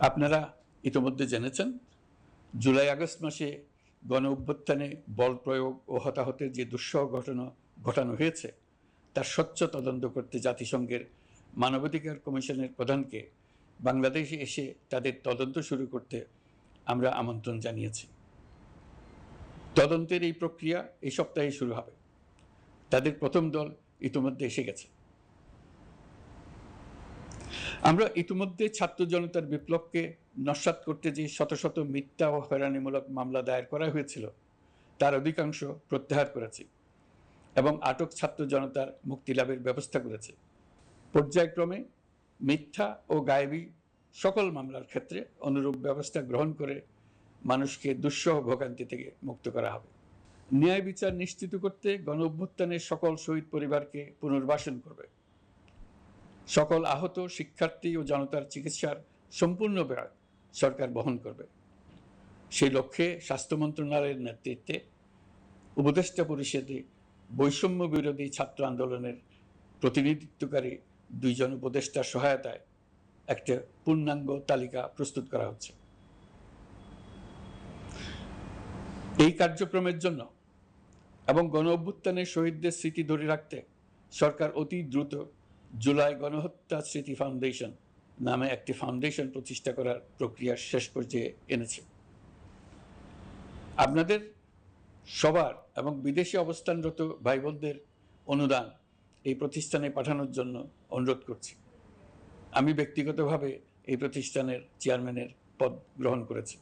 আপনারা ইতোমধ্যে জেনেছেন, জুলাই আগস্ট মাসে গণ অভ্যুত্থানে বল প্রয়োগ ও হতাহতের যে দুঃসহ ঘটনা ঘটানো হয়েছে তার স্বচ্ছ তদন্ত করতে জাতিসংঘের মানবাধিকার কমিশনের প্রধানকে বাংলাদেশে এসে তাদের তদন্ত শুরু করতে আমরা আমন্ত্রণ জানিয়েছি। তদন্তের এই প্রক্রিয়া এই সপ্তাহে শুরু হবে। তাদের প্রথম দল ইতিমধ্যে এসে গেছে। আমরা ইতিমধ্যে ছাত্র জনতার বিপ্লবকে নস্যাৎ করতে যে শত শত মিথ্যা ও হয়রানিমূলক মামলা দায়ের করা হয়েছিল তার অধিকাংশ প্রত্যাহার করেছি এবং আটক ছাত্র জনতার মুক্তি লাভের ব্যবস্থা করেছে। পর্যায়ক্রমে মিথ্যা ও গায়েবী সকল মামলার ক্ষেত্রে অনুরূপ ব্যবস্থা গ্রহণ করে মানুষকে দুঃসহ ভোগান্তি থেকে মুক্ত করা হবে। ন্যায় বিচার নিশ্চিত করতে গণ অভ্যুত্থানের সকল শহীদ পরিবারকে পুনর্বাসন করবে। সকল আহত শিক্ষার্থী ও জনতার চিকিৎসার সম্পূর্ণ ব্যয় সরকার বহন করবে। সেই লক্ষ্যে স্বাস্থ্য মন্ত্রণালয়ের নেতৃত্বে উপদেষ্টা পরিষদে বৈষম্য বিরোধী ছাত্র আন্দোলনের প্রতিনিধিত্বকারী 2 জন উপদেষ্টার সহায়তায় একটা পূর্ণাঙ্গ তালিকা প্রস্তুত করা হচ্ছে। এই কার্যক্রমের জন্য এবং গণ অভ্যুত্থানের শহীদদের স্মৃতি ধরে রাখতে সরকার অতি দ্রুত জুলাই গণহত্যা স্মৃতি ফাউন্ডেশন নামে একটি ফাউন্ডেশন প্রতিষ্ঠা করার প্রক্রিয়ার শেষ পর্যায়ে এনেছে। আপনাদের সবার এবং বিদেশে অবস্থানরত ভাই বোনদের অনুদান এই প্রতিষ্ঠানে পাঠানোর জন্য অনুরোধ করছি। আমি ব্যক্তিগতভাবে এই প্রতিষ্ঠানের চেয়ারম্যানের পদ গ্রহণ করেছি।